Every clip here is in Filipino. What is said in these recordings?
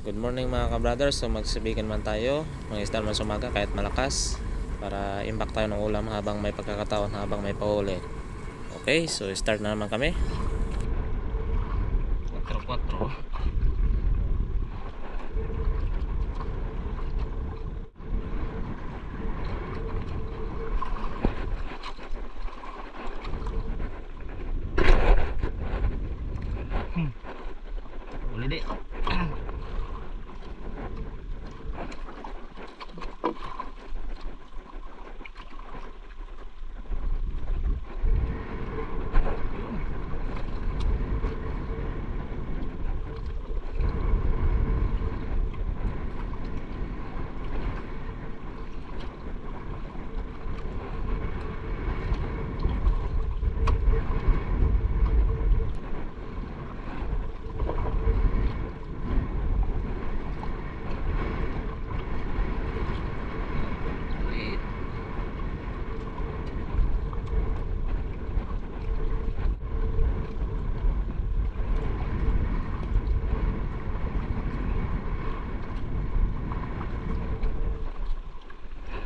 Good morning mga ka-brothers. So magsabigan man tayo, mag-isda man sa umaga kahit malakas para impact tayo ng ulam habang may pagkakataon, habang may pahuli. Okay, so start na naman kami. 4-4. Uli di.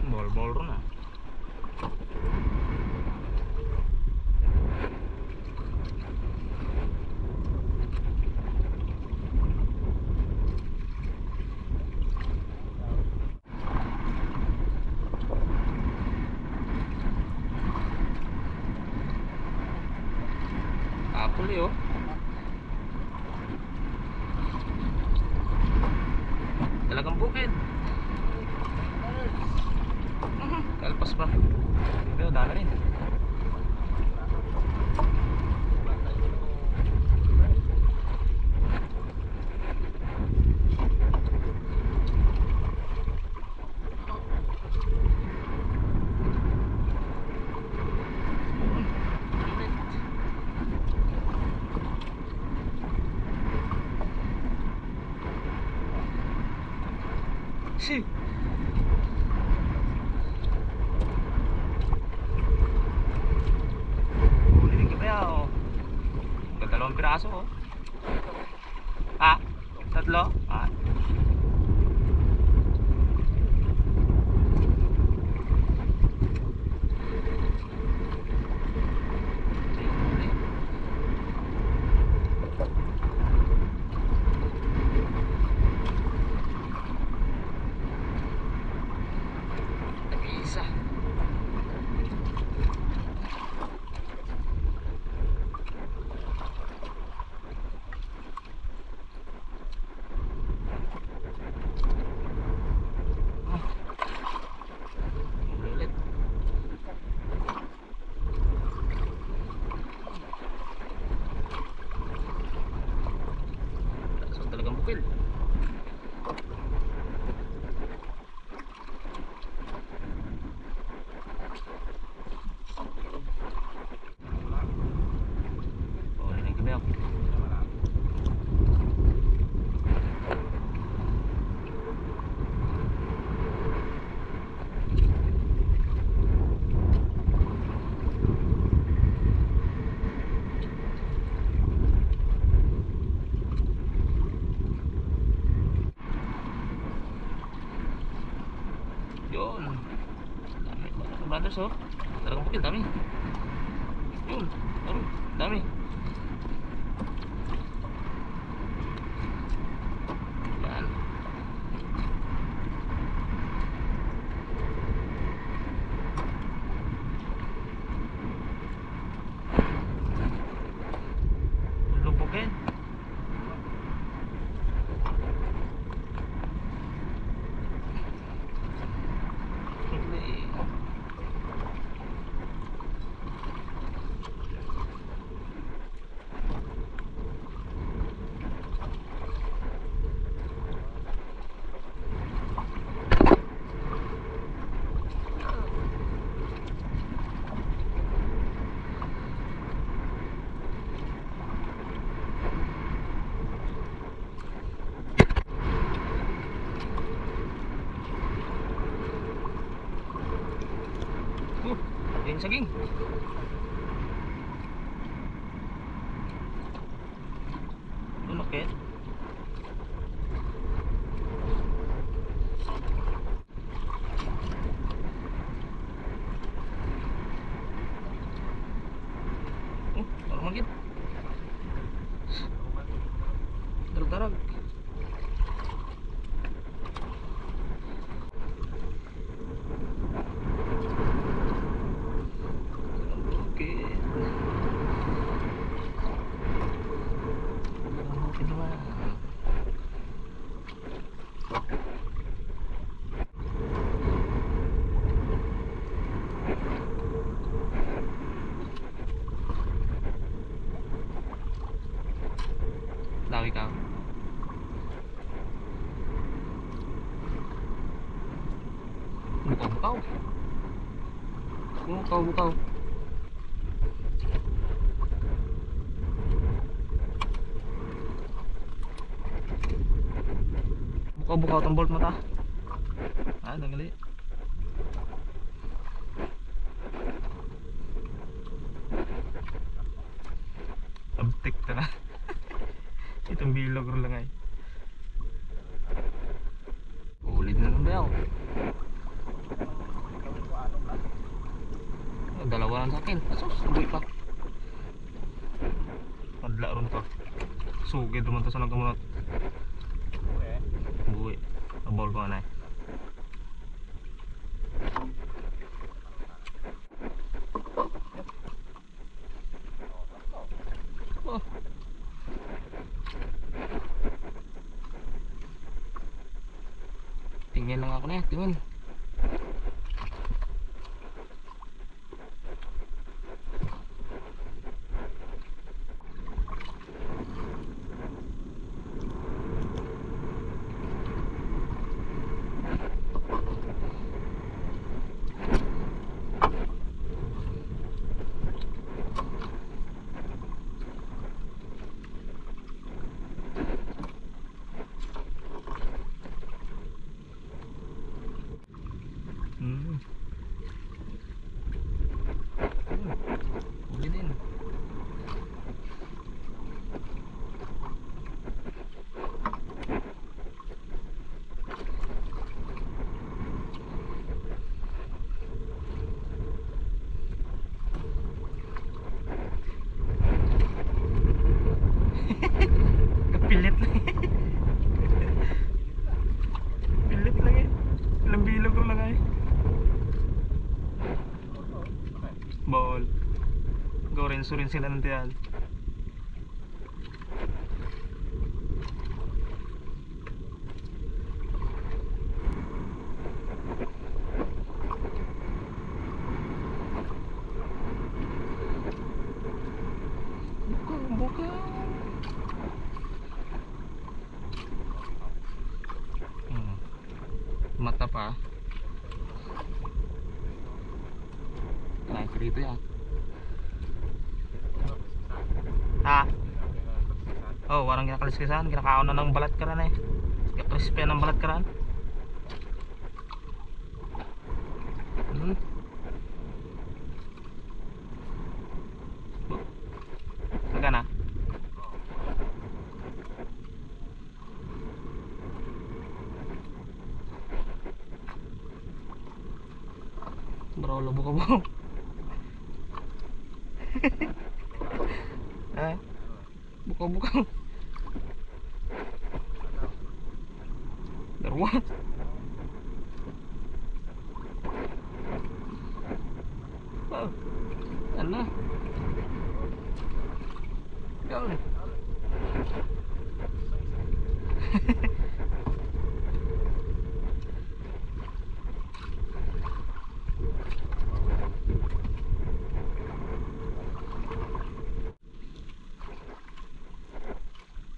Bol-bol ron ah. Apuli oh. Talagang bukid. Kalpas pa. Pero dala rin. Si. Huli din kaya oh. Dalawang piraso oh. Ah, tatlo? Ah. Isa. Ulit. So talagang bukil. Oh, ini kami ako. Yun. Dami mga brothers oh. Talagang bukil, dami. Yun. Dami. Yan. Lubukin. Yung saging. Lumakit. Bukaw-bukaw. Bukaw-bukaw. Bukaw-bukaw tong bolt mata. Ah, dangali. Abtik ta na. Itong bilog ro lang ay. Ulit na lang daw. Dalawa lang sa akin. Asos, uwi pa. Madla ron to. Sugid naman to sa nagkamunot. Uwi. Abol ko na eh. Oh. Tingin lang ako na eh. Tingin. Huli din. Kapilit lang. Pilit lang eh. Ilang bilog lang ay. Ball. Gorenso rin sila ng tiyan. Buka. Mata pa. Naik dito ya. Ha? Oh, warang kinakaliskisan, kinakaon na ng balat karan eh. Crispy ng balat karan. Saka na. Bro, lobo ka ba? Eh, buka-buka. Darwa. Oh, ano? Go.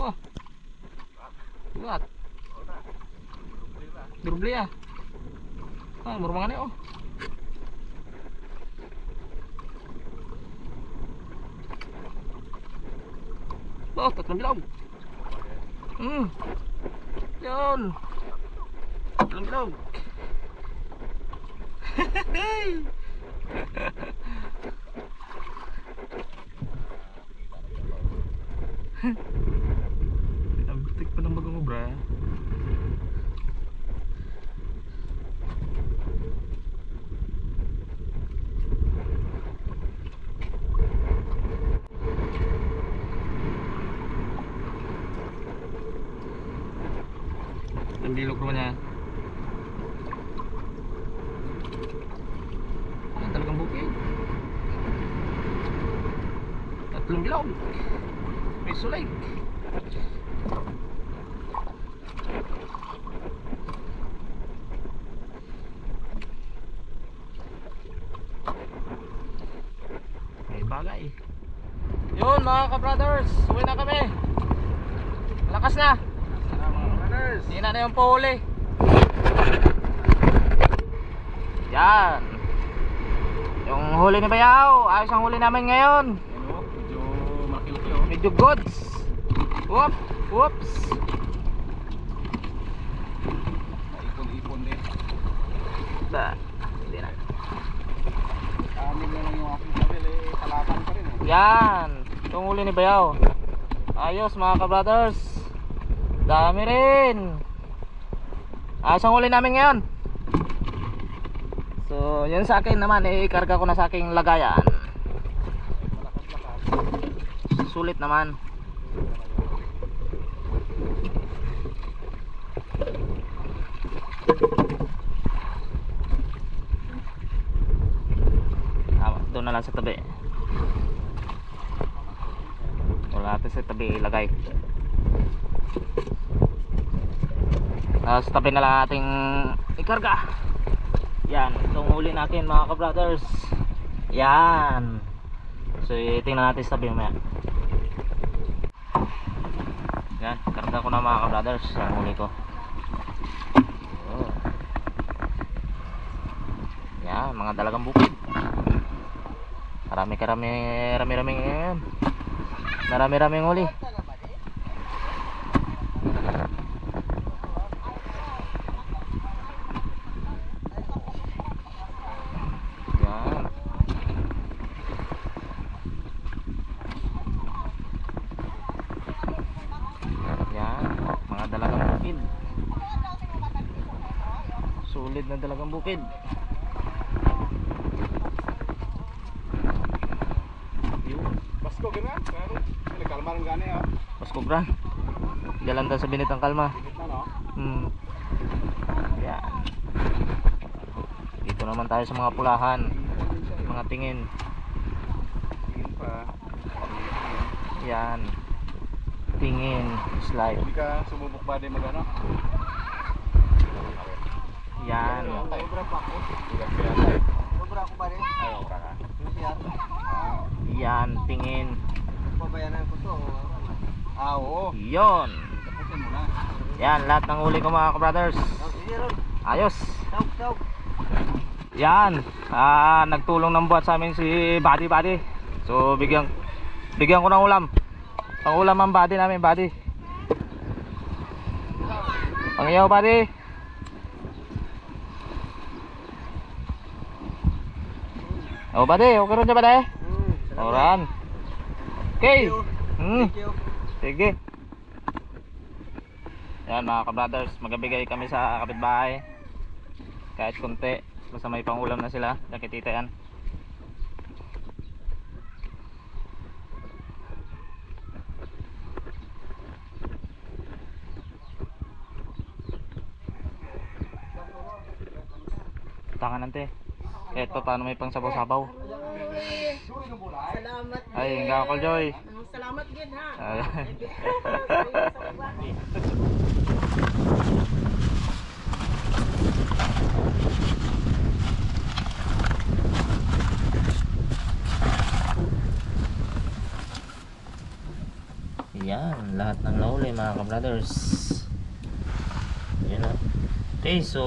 Oh. Buat. Durble ya. Ah, murmangane oh. Oh, tatlong bilog. Yun. Tatlong bilog. Abtik pa ng bagong obra. Ang bilog naman niya. Ay, talagang bukid. Tatlong bilog. May sulay. May bagay. Yun mga ka-brothers, uwi na kami. Malakas na. Hindi na yung pahuli. Yan. Yung huli ni Bayaw, ayos ang huli namin ngayon. Ano, medyo malaki-laki oh. Medyo goods. Whoops. Ipon-ipon din. Hindi na. Amin na lang yung aking sabil eh, kalatan pa rin eh. Yan. Yung huli ni Bayaw. Ayos mga ka-brothers. Dami rin. Ayos ang huli namin ngayon. So, yun sa akin naman, ikarga ko na sa aking lagayan. Sulit naman. Doon na lang sa tabi. Wala natin sa tabi ilagay. Sa tabi na lang ating ikarga. Yan, itong huli natin mga ka-brothers. Yan. So tingnan natin sa tabi mamaya. Yan, karga ko na mga ka-brothers ang huli ko. Oh. Yan, mga dalagang bukid. Marami-raming huli. Sulit na dalagang bukid. Basko gana? Ano kalmar ng gani ah. Pasko bran. Jalan ta sa binitang kalma. Binit na no. Yan. Dito naman tayo sa mga pulahan, mga tingin. Tingin pa. Yan. Tingin, slide. Hindi ka sumubok ba din magano? Yan. Sobra pa ako. Sobra ako ba rin? Ay, sobra ka. Yan, tingin. Pabayanan ko to. Ah, oo. Yon. Tapusin mo na. Yan, lahat ng huli ko mga ka-brothers. Ayos. Sauk. Yan. Nagtulong ng buhat sa amin si Buddy. So bigyan ko ng ulam. Ang ulam ang Buddy namin, Buddy. Pangiyaw, Buddy. Oh, Buddy, okay rin siya, Buddy? Oran. Okay. Sige. Yan mga ka-brothers, magabigay kami sa kapitbahay. Kahit konti, basta may pangulam na sila. Nakitita yan. Tangan nante. Eto paano may pang sabaw-sabaw. Salamat. Ay, hingga ako Joy. Salamat gid ha. Yan, lahat ng nahuli mga ka-brothers. Yan o. Okay, so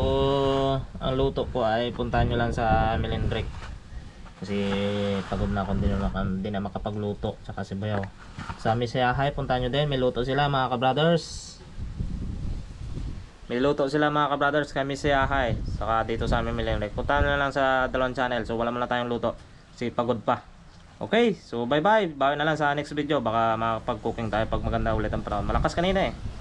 ang luto ko ay puntahan nyo lang sa Milindrek. Kasi pagod na ako, hindi na makapagluto. Tsaka si Bayaw. Sa Misayahay, puntahan nyo din. May luto sila mga ka-brothers. May luto sila mga ka-brothers kay Misayahay. Saka dito sa amin Milindrek. Puntahan nyo lang sa dalawang channel. So wala muna tayong luto. Kasi pagod pa. Okay, so bye bye. Bawi na lang sa next video. Baka makapag-cooking tayo pag maganda ulit ang panahon. Malakas kanina eh.